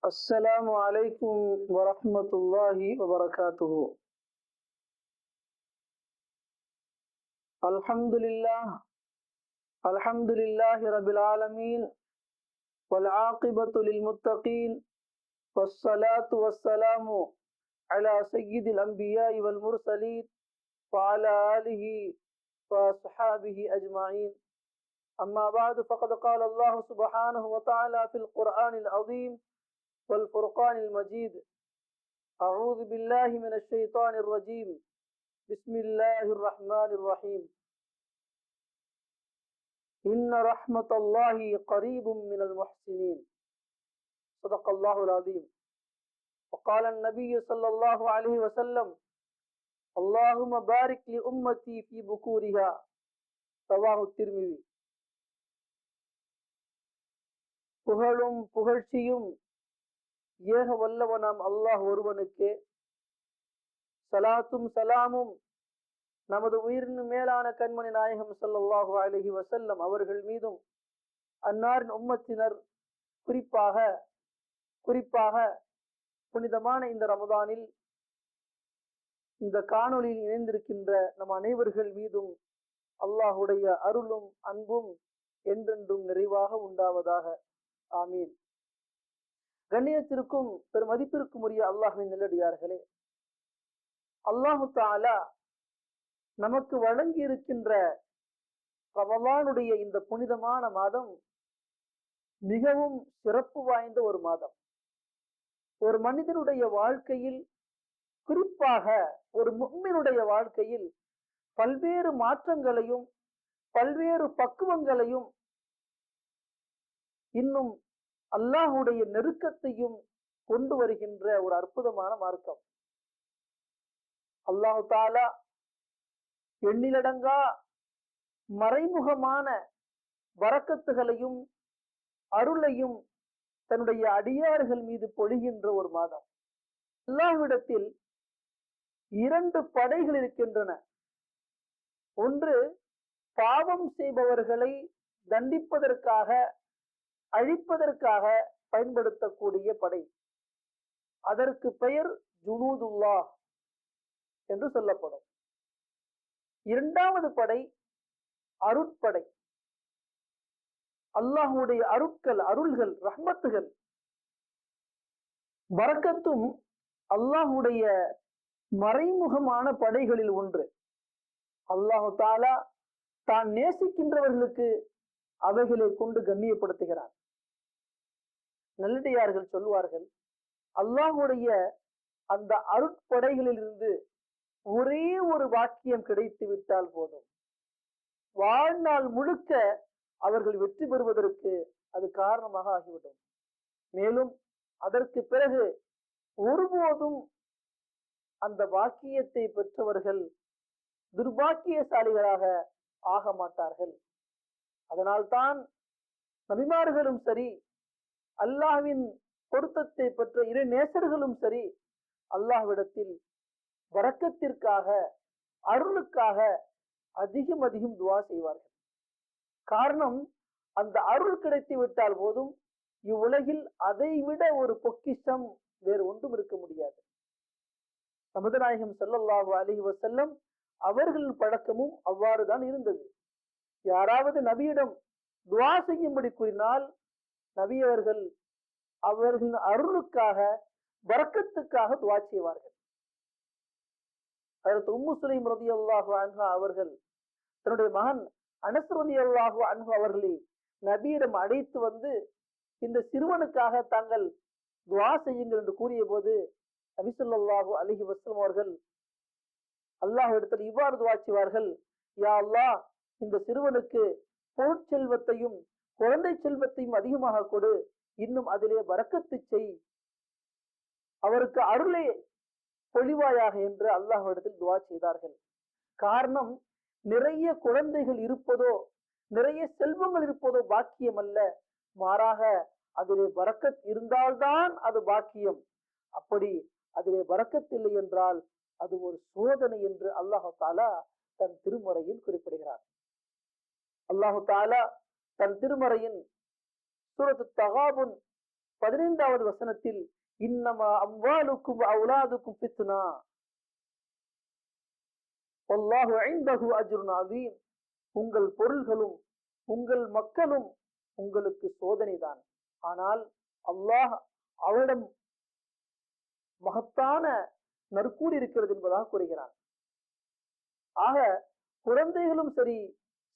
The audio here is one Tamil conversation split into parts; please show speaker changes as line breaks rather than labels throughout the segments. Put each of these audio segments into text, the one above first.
السلام عليكم ورحمة الله وبركاته. الحمد لله رب العالمين، والعاقبة للمتقين، والصلاة والسلام على سيد الأنبياء والمرسلين وعلى آله وصحابه أجمعين. أما بعد، فقد قال الله سبحانه وتعالى في القرآن العظيم والفرقان المجيد: أعوذ بالله من الشيطان الرجيم، بسم الله الرحمن الرحيم. إن رحمة الله قريب من المحسنين. صدق الله العظيم. وقال النبي صلى الله عليه وسلم: اللهم بارك لأمتي في بكورها. رواه الترمذي. புகழும் புகழ்ச்சியும் ஏக வல்லவனாம் அல்லாஹ் ஒருவனுக்கே. சலாத்தும் சலாமும் நமது உயிரின் மேலான கண்மணி நாயகம் ஸல்லல்லாஹு அலைஹி வஸல்லம் அவர்கள் மீதும், அன்னாரின் உம்மத்தினர், குறிப்பாக புனிதமான இந்த ரமதானில் இந்த காணொளியில் இணைந்திருக்கின்ற நம் அனைவர்கள் மீதும் அல்லாஹுடைய அருளும் அன்பும் என்றென்றும் நிறைவாக உண்டாவதாக. ஆமீன். கண்ணியத்திற்கும் பெருமதிப்பிற்கும் உரிய அல்லாஹ்வின் நல்லடியார்களே, அல்லாஹு தஆலா நமக்கு வழங்கி இருக்கின்ற ரமலானுடைய இந்த புனிதமான மாதம் மிகவும் சிறப்பு வாய்ந்த ஒரு மாதம். ஒரு மனிதனுடைய வாழ்க்கையில், குறிப்பாக ஒரு முஃமினுடைய வாழ்க்கையில் பல்வேறு மாற்றங்களையும் பல்வேறு பக்குவங்களையும் இன்னும் அல்லாஹுடைய நெருக்கத்தையும் கொண்டு வருகின்ற ஒரு அற்புதமான மார்க்கம். அல்லாஹு தஆலா எண்ணிலடங்கா மறைமுகமான பரக்கத்துகளையும் அருளையும் தன்னுடைய அடியார்கள் மீது பொழிகின்ற ஒரு மாதம். அல்லாஹ்விடத்தில் இரண்டு படைகள் இருக்கின்றன. ஒன்று, பாவம் செய்பவர்களை தண்டிப்பதற்காக, அழிப்பதற்காக பயன்படுத்தக்கூடிய படை. அதற்கு பெயர் ஜுனூதுல்லாஹ் என்று சொல்லப்படும். இரண்டாவது படை அருட்படை. அல்லாஹுடைய அருள்கள், ரஹ்மத்துகள், பரக்கத்தும் அல்லாஹுடைய மறைமுகமான படைகளில் ஒன்று. அல்லாஹு தஆலா தான் நேசிக்கின்றவர்களுக்கு அவைகளை கொண்டு கண்ணியப்படுத்துகிறார். நல்லடியார்கள் சொல்வார்கள், அல்லாஹுடைய அந்த அருட்படைகளிலிருந்து ஒரே ஒரு வாக்கியம் கிடைத்து விட்டால் போதும், வாழ்நாள் முழுக்க அவர்கள் வெற்றி பெறுவதற்கு அது காரணமாக ஆகிவிடும். மேலும் அதற்கு பிறகு ஒருபோதும் அந்த வாக்கியத்தை பெற்றவர்கள் துர்பாக்கியசாலிகளாக ஆக மாட்டார்கள். அதனால்தான் நபிமார்களும் சரி, அல்லாஹ்வின் பொருத்தத்தை பெற்ற இறை நேசர்களும் சரி, அல்லாஹ்விடத்தில் பரக்கத்திற்காக, அருளுக்காக அதிகம் துஆ செய்வார்கள். காரணம், அந்த அருள் கிடைத்து விட்டால் போதும், இவ்வுலகில் அதை விட ஒரு பொக்கிஷம் வேறு ஒன்றும் இருக்க முடியாது. நமது நாயகம் ஸல்லல்லாஹு அலைஹி வஸல்லம் அவர்களின் பழக்கமும் அவ்வாறுதான் இருந்தது. யாராவது நபியிடம் துஆ செய்யும்படி கூறினால், நபி அவர்களின் அருளுக்காக, பரக்கத்துக்காக துஆ செய்வார்கள். ஹஜ்ரத் உம்மு சுலைம் ரலியல்லாஹு அன்ஹா அவர்கள் தன்னுடைய மகன் அனஸ் ரலியல்லாஹு அன்ஹு அவர்களை நபியிடம் அழைத்து வந்து, இந்த சிறுவனுக்காக தாங்கள் துஆ செய்யுங்கள் என்று கூறிய போது, நபி ஸல்லல்லாஹு அலைஹி வஸல்லம் அவர்கள் அல்லாஹ்விடத்தில் இவ்வாறு துஆ செய்வார்கள்: யா அல்லாஹ், இந்த சிறுவனுக்கு பொருட்செல்வத்தையும் குழந்தை செல்வத்தையும் அதிகமாக கொடு, இன்னும் அதிலே பரக்கத்து செய், அவருக்கு அருளை பொழிவாயாக என்று அல்லாஹ்விடத்தில் துஆ செய்தார்கள். காரணம், நிறைய குழந்தைகள் இருப்பதோ, நிறைய செல்வங்கள் இருப்பதோ பாக்கியம் அல்ல, மாறாக அதிலே பரக்கத் இருந்தால்தான் அது பாக்கியம். அப்படி அதிலே பரக்கத் இல்லை என்றால் அது ஒரு சோதனை என்று அல்லாஹு தஆலா தன் திருமறையில் குறிப்பிடுகிறார். அல்லாஹு தஆலா தன் திருமறையின் சூரத்து தகாபுன் 15வது வசனத்தில் இன்னமா அம்வாலுக்கும் அவுலாதுக்கும் ஃபித்னா வல்லாஹு இன்தஹு அஜ்ருன் அதீம். உங்கள் பொருள்களும் உங்கள் மக்களும் உங்களுக்கு சோதனைதான், ஆனால் அல்லாஹ் அவரிடம் மகத்தான நற்கூலி இருக்கிறது என்பதாக கூறுகிறான். ஆக குழந்தைகளும் சரி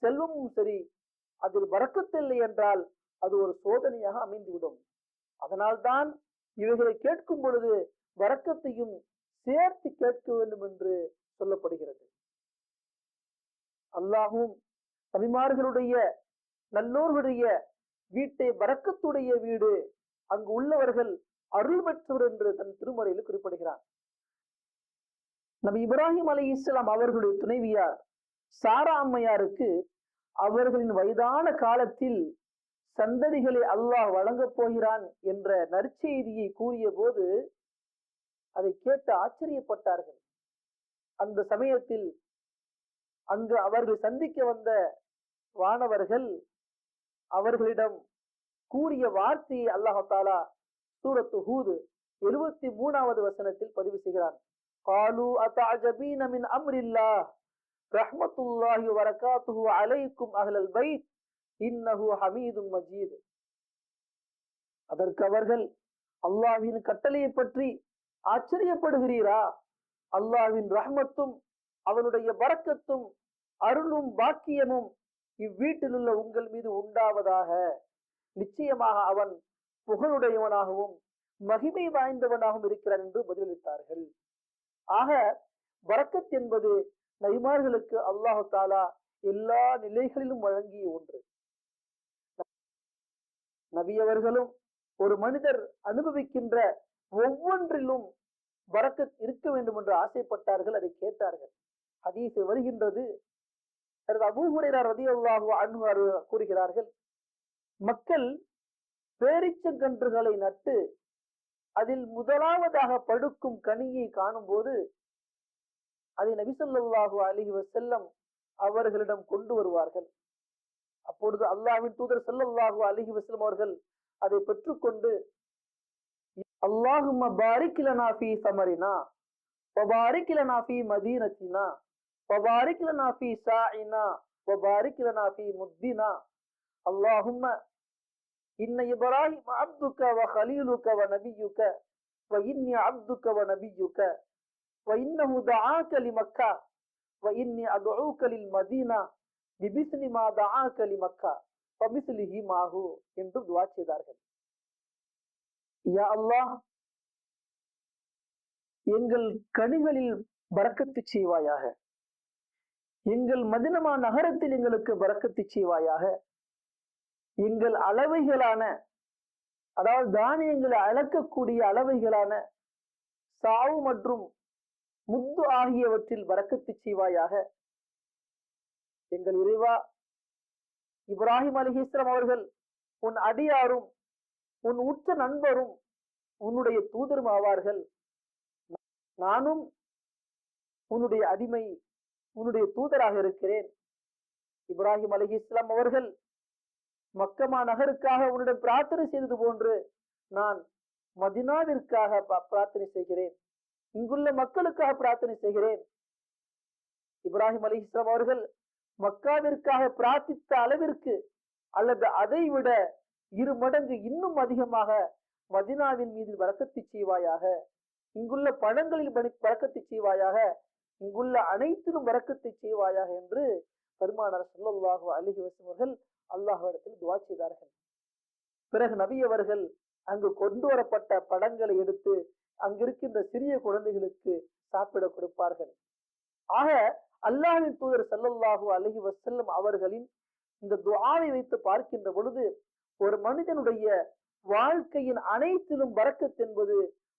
செல்வமும் சரி அதில் பரக்கத்தில்லை என்றால் அது ஒரு சோதனையாக அமைந்துவிடும். அதனால்தான் இவைகளை கேட்கும் பொழுது பரக்கத்தையும் சேர்த்து கேட்க வேண்டும் என்று சொல்லப்படுகிறது. அல்லாஹும் நபிமார்களுடைய நல்லோர்களுடைய வீட்டை பரக்கத்துடைய வீடு, அங்கு உள்ளவர்கள் அருள் பெற்றவர் என்று தன் திருமறையில் குறிப்பிடுகிறார். நபி இப்ராஹிம் அலைஹிஸ்ஸலாம் அவர்களுடைய துணைவியார் சாரா அம்மையாருக்கு அவர்களின் வயதான காலத்தில் சந்ததிகளை அல்லாஹ் வழங்கப் போகிறான் என்ற நற்செய்தியை கூறிய போது அதை கேட்டு ஆச்சரியப்பட்டார்கள். அந்த சமயத்தில் அங்கு அவர்கள் சந்திக்க வந்த வானவர்கள் அவர்களிடம் கூறிய வார்த்தையை அல்லாஹ் தஆலா சூரத்து ஹூத் 73வது வசனத்தில் பதிவு செய்கிறான். காலு அத்தஅஜபீன மின் அம்ரில்லாஹ் ரஹ்மத்துல்லாஹி வ பரகாத்துஹு அலைக்கும் அஹ்லல் பைத் இன்னஹு ஹமீதும் மஜீத். அதற்கு அவர்கள், அல்லாஹ்வின் கட்டளையை பற்றி ஆச்சரியப்படுகிறீரா? அல்லாஹ்வின் ரஹ்மத்தும் அவனுடைய பரக்கத்தும் அருளும் பாக்கியமும் இவ்வீட்டில் உள்ள உங்கள் மீது உண்டாவதாக. நிச்சயமாக அவன் புகழுடையவனாகவும் மகிமை வாய்ந்தவனாகவும் இருக்கிறான் என்று பதிலளித்தார்கள். ஆக பரக்கத் என்பது நபிமார்களுக்கு அல்லாஹு தஆலா எல்லா நிலைகளிலும் வழங்கிய ஒன்று. நபியவர்களும் ஒரு மனிதர் அனுபவிக்கின்ற ஒவ்வொன்றிலும் பரக்கத் இருக்க வேண்டும் என்று ஆசைப்பட்டார்கள், அதை கேட்டார்கள். ஹதீஸ் வருகின்றது, அபூ ஹுரைரா ரலியல்லாஹு அன்ஹு கூறுகிறார்கள், மக்கள் பேரீச்சங்கன்றுகளை நட்டு அதில் முதலாவதாக படுக்கும் கனியை காணும் போது அதை நபி ஸல்லல்லாஹு அலைஹி வஸல்லம் அவர்களிடம் கொண்டு வருவார்கள். அப்பொழுது அல்லாஹ்வின் தூதர் ஸல்லல்லாஹு அலைஹி வஸல்லம் அவர்கள் அதை பெற்றுக்கொண்டு, அல்லாஹும்ம பாரிக் லனா ஃபீ ஸமரினா வ பாரிக் லனா ஃபீ மதீனத்தினா வ பாரிக் லனா ஃபீ சாஇனா வ பாரிக் லனா ஃபீ முத்தினா அல்லாஹும்ம இன்ன இப்ராஹிம் அப்துக வ கலீலுக வ நபியுக வ இன்னி அப்துக வ நபியுக வ இன்னஹு தஆக லிமக்கா வ இன்னி அத்ஊக லில் மதீனா பிபிஸ்மி மா தஆக லிமக்கா வ மிஸ்லிஹி மாஹு என்று துஆ செய்தார்கள். யா அல்லாஹ், எங்கள் கனிகளில் பரக்கத்து செய்வாயாக, எங்கள் மதீனா நகரத்தில் எங்களுக்கு பரக்கத்து செய்வாயாக, எங்கள் அளவைகளான, அதாவது தானியங்களை அளக்கக்கூடிய அளவைகளான சாவு மற்றும் முத்து ஆகியவற்றில் பரக்கத்து செய்வாயாக. எங்கள் இறைவா, இப்ராஹிம் அலைஹிஸ்ஸலாம் அவர்கள் உன் அடியாரும் உன் உற்ற நண்பரும் உன்னுடைய தூதரும் ஆவார்கள். நானும் உன்னுடைய அடிமை, உன்னுடைய தூதராக இருக்கிறேன். இப்ராஹிம் அலைஹிஸ்ஸலாம் அவர்கள் மக்கமா நகருக்காக உன்னிடம் பிரார்த்தனை செய்தது போன்று நான் மதீனாவிற்காக பிரார்த்தனை செய்கிறேன், இங்குள்ள மக்களுக்காக பிரார்த்தனை செய்கிறேன். இப்ராஹிம் அலைஹிஸ்ஸலாம் அவர்கள் மக்காவிற்காக பிரார்த்தித்த அளவிற்கு அல்லது அதை விட 2 மடங்கு இன்னும் அதிகமாக மதீனாவின் மீது பரக்கத்து செய்வாயாக, இங்குள்ள பழங்களில் பரக்கத்து செய்வாயாக, இங்குள்ள அனைத்திலும் பரக்கத்தை செய்வாயாக என்று பெருமானார் ஸல்லல்லாஹு அலைஹி வஸல்லம் அவர்கள் அல்லாஹ்விடத்தில் துஆ செய்தார்கள். பிறகு நபி அவர்கள் அங்கு கொண்டு வரப்பட்ட பழங்களை எடுத்து அங்கிருக்கின்ற சிறிய குழந்தைகளுக்கு சாப்பிட கொடுப்பார்கள். ஆக அல்லாஹ்வின் தூதர் ஸல்லல்லாஹு அலைஹி வஸல்லம் அவர்களின் இந்த துஆவை வைத்து பார்க்கின்ற பொழுது ஒரு மனிதனுடைய வாழ்க்கையின் அனைத்திலும் பரக்கத் என்பது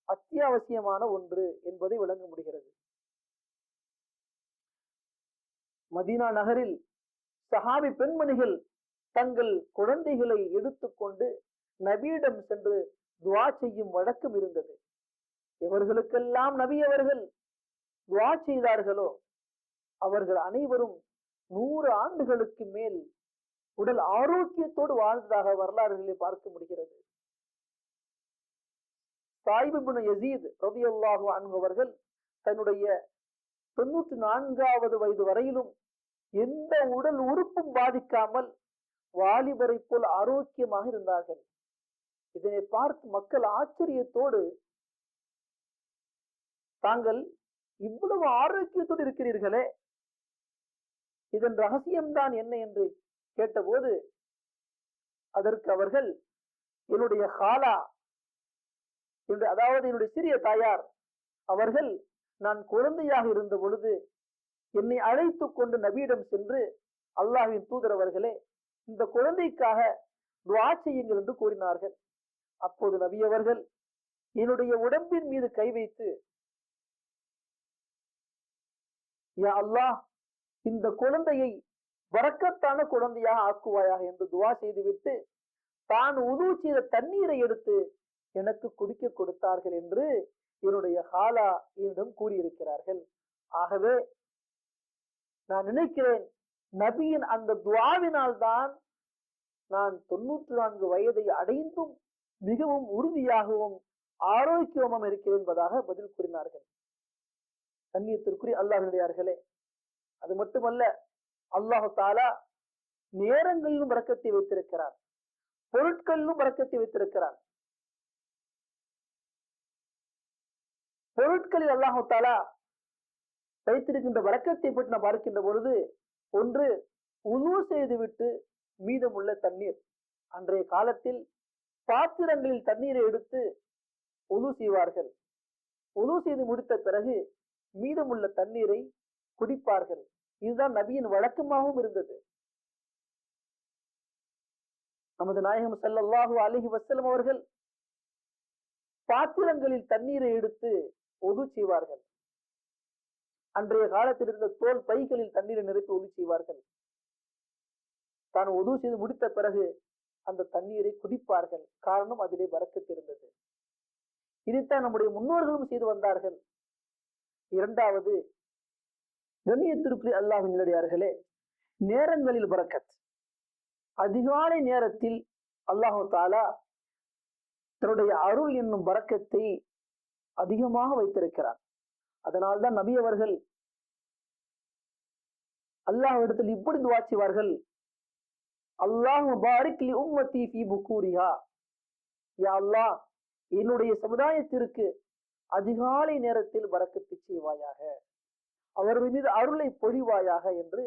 அத்தியாவசியமான ஒன்று என்பதை விளங்க முடிகிறது. மதீனா நகரில் சஹாபி பெண்மணிகள் தங்கள் குழந்தைகளை எடுத்துக்கொண்டு நபியிடம் சென்று துஆ செய்யும் வழக்கம் இருந்தது. எவர்களுக்கெல்லாம் நபி அவர்கள் துஆ செய்தார்களோ அவர்கள் அனைவரும் 100 ஆண்டுகளுக்கு மேல் உடல் ஆரோக்கியத்தோடு வாழ்ந்ததாக வரலாறுகளை பார்க்க முடிகிறது. சாயிப் இப்னு யஸீத் ரலியல்லாஹு அன்ஹு அவர்கள் தன்னுடைய 94வது வயது வரையிலும் எந்த உடல் உறுப்பும் பாதிக்காமல் வாலிபரை போல் ஆரோக்கியமாக இருந்தார்கள். இதனை பார்த்து மக்கள் ஆச்சரியத்தோடு, தாங்கள் இவ்வளவு ஆரோக்கியத்தோடு இருக்கிறீர்களே, இதன் ரகசியம்தான் என்ன என்று கேட்டபோது, அதற்கு அவர்கள், என்னுடைய ஹாலா, அதாவது என்னுடைய சிறிய தாயார் அவர்கள், நான் குழந்தையாக இருந்த பொழுது என்னை அழைத்து கொண்டு நபியிடம் சென்று, அல்லாஹ்வின் தூதர் அவர்களே, இந்த குழந்தைக்காக துஆ செய்யுங்கள் என்று கூறினார்கள். அப்போது நபி அவர்கள் என்னுடைய உடம்பின் மீது கை வைத்து, யா அல்லாஹ், இந்த குழந்தையை பரக்கத்தான குழந்தையாக ஆக்குவாயாக என்று துஆ செய்துவிட்டு தான் உது செய்த தண்ணீரை எடுத்து எனக்கு குடிக்க கொடுத்தார்கள் என்று என்னுடைய ஹாலா என்னிடம் கூறியிருக்கிறார்கள். ஆகவே நான் நினைக்கிறேன், நபியின் அந்த துஆவினால் தான் நான் 94 வயதை அடைந்தும் மிகவும் உறுதியாகவும் ஆரோக்கியமும் இருக்கிறேன் என்பதாக பதில் கூறினார்கள். கண்ணியத்திற்குரிய அல்லாஹ்வினுடையார்களே, அது மட்டுமல்ல, அல்லாஹ் தஆலா நேரங்களிலும் பரக்கத்தை வைத்திருக்கிறார், பொருட்களிலும் பரக்கத்தை வைத்திருக்கிறார். பொருட்களில் அல்லாஹ் தஆலா வைத்திருக்கின்ற பரக்கத்தை பற்றி நாம் பார்க்கின்ற பொழுது, ஒன்று உது செய்துவிட்டு மீதமுள்ள தண்ணீர். அன்றைய காலத்தில் பாத்திரங்களில் தண்ணீரை எடுத்து உது செய்வார்கள். உது செய்து முடித்த பிறகு மீதமுள்ள தண்ணீரை குடிப்பார்கள். இதுதான் நபியின் வழக்கமாகவும் இருந்தது. நமது நாயகம் ஸல்லல்லாஹு அலைஹி வஸல்லம் அவர்கள் பாத்திரங்களில் தண்ணீரை எடுத்து உது செய்வார்கள். அன்றைய காலத்தில் இருந்த தோல் பைகளில் தண்ணீரை நிரப்பி உது செய்வார்கள். தான் உது செய்து முடித்த பிறகு அந்த தண்ணீரை குடிப்பார்கள். காரணம், அதிலே பரக்கத்து இருந்தது. இதைத்தான் நம்முடைய முன்னோர்களும் செய்து வந்தார்கள். இரண்டாவது, கண்ணியத்திற்குரிய அல்லாஹ்வின் நல்லடியார்களே, நேரங்களில் பரக்கத். அதிகாலை நேரத்தில் அல்லாஹ் தஆலா தன்னுடைய அருள் என்னும் பரக்கத்தை அதிகமாக வைத்திருக்கிறார். அதனால்தான் நபி அவர்கள் அல்லாஹ்விடத்தில் இப்படி துஆ செய்வார்கள், அல்லாஹு பாரிக் லி உம்மத்தி ஃபீ புகூரிஹா. யா அல்லாஹ், என்னுடைய சமுதாயத்திற்கு அதிகாலை நேரத்தில் பரக்கத்து செய்வாயாக, அவர்கள் மீது அருளை பொழிவாயாக என்று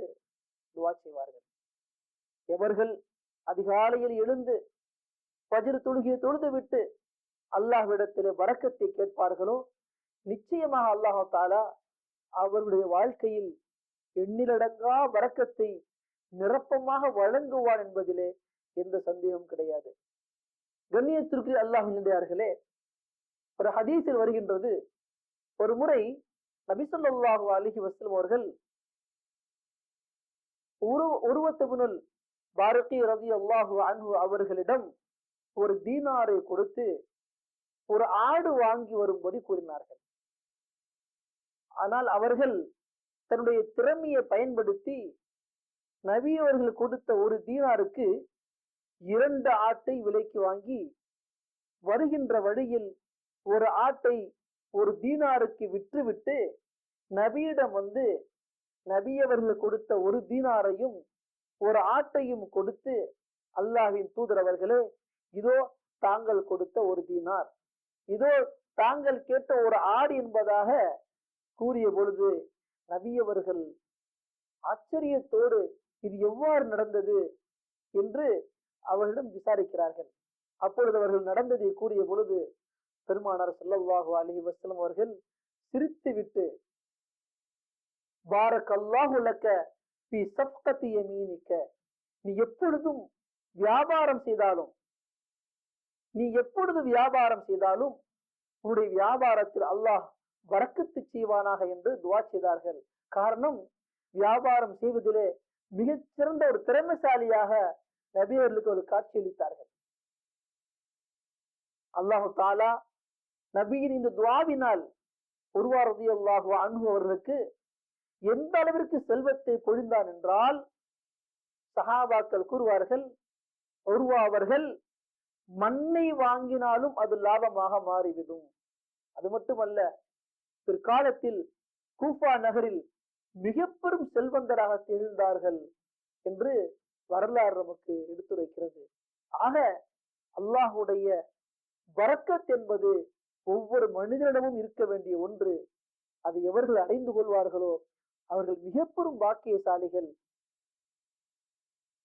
துஆ செய்வார்கள். எவர்கள் அதிகாலையில் எழுந்து ஃபஜ்ர் தொழுகையை தொழுது விட்டு அல்லாஹ்விடத்திலே பரக்கத்தை கேட்பார்களோ, நிச்சயமாக அல்லாஹ் தஆலா அவர்களுடைய வாழ்க்கையில் எண்ணிலடங்கா பரக்கத்தை நிரப்பமாக வழங்குவான் என்பதிலே எந்த சந்தேகமும் கிடையாது. கண்ணியத்திற்கு அல்லாஹ்வின் நல்லடியார்களே, ஒரு ஹதீஸில் வருகின்றது, ஒரு முறை நபி ஸல்லல்லாஹு அலைஹி வஸல்லம் அவர்கள் உர்வத் இப்னுல் பாரிகி ரலியல்லாஹு அன்ஹு அவர்களிடம் ஒரு தீனாரை கொடுத்து ஒரு ஆடு வாங்கி வரும்படி கூறினார்கள். ஆனால் அவர்கள் தன்னுடைய திறமையை பயன்படுத்தி நபி அவர்கள் கொடுத்த ஒரு தீனாருக்கு 2 ஆட்டை விலைக்கு வாங்கி, வருகின்ற வழியில் ஒரு ஆட்டை ஒரு தீனாருக்கு விற்றுவிட்டு நபியிடம் வந்து நபி அவர்கள் கொடுத்த ஒரு தீனாரையும் ஒரு ஆட்டையும் கொடுத்து, அல்லாஹ்வின் தூதர் அவர்களே, இதோ தாங்கள் கொடுத்த ஒரு தீனார், இதோ தாங்கள் கேட்ட ஒரு ஆடு என்பதாக கூறிய பொழுது நபி அவர்கள் ஆச்சரியத்தோடு இது எவ்வாறு நடந்தது என்று அவர்களிடம் விசாரிக்கிறார்கள். அப்பொழுது அவர்கள் நடந்ததை கூறிய பொழுது பெருமானார் ஸல்லல்லாஹு அலைஹி வஸல்லம் அவர்கள் சிரித்து விட்டு, பாரக்கல்லாஹு லக்க ஃபீ ஸஃப்கத்தி யமீனிக, நீ எப்பொழுதும் வியாபாரம் செய்தாலும் உன்னுடைய வியாபாரத்தில் அல்லாஹ் பரக்கத்து செய்வானாக என்று துஆ செய்தார்கள். காரணம், வியாபாரம் செய்வதிலே மிகச் சிறந்த ஒரு திறமைசாலியாக நபி அவர்களுக்கு ஒரு காட்சி அளித்தார்கள். அல்லாஹ் தஆலா நபியின் இந்த துஆவினால் உர்வா ரலியல்லாஹு அன்ஹு அவர்களுக்கு எந்த அளவிற்கு செல்வத்தை பொழிந்தான் என்றால், சஹாபாக்கள் கூறுவார்கள், உர்வா அவர்கள் மண்ணை வாங்கினாலும் அது லாபமாக மாறிவிடும். அது மட்டுமல்ல, பிற்காலத்தில் கூஃபா நகரில் மிக பெரும் செல்வந்தராக திகழ்ந்தார்கள் என்று வரலாறு நமக்கு எடுத்துரைக்கிறது. ஆக அல்லாஹுடைய பரக்கத் என்பது ஒவ்வொரு மனிதனிடமும் இருக்க வேண்டிய ஒன்று. அதை எவர்கள் அடைந்து கொள்வார்களோ அவர்கள் மிக பெரும் பாக்கியசாலிகள்.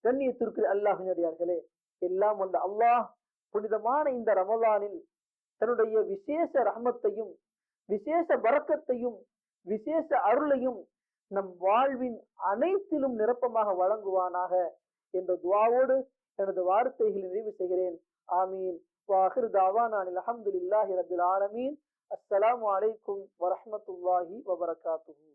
கண்ணியத்திற்கு அல்லாஹினடியார்களே, எல்லாம் வல்ல அல்லாஹ் புனிதமான இந்த ரமலானில் தன்னுடைய விசேஷ ரஹமத்தையும் விசேஷ பரக்கத்தையும் விசேஷ அருளையும் நம் வாழ்வின் அனைத்திலும் நிரப்பமாக வழங்குவானாக என்ற துஆவோடு எனது வார்த்தைகளை நிறைவு செய்கிறேன். ஆமீன். வாஹிர் தாவானா அல்ஹம்துலில்லாஹி ரப்பில் ஆலமீன். அஸ்ஸலாமு அலைக்கும் வரஹ்மத்துல்லாஹி வபரகாத்துஹு.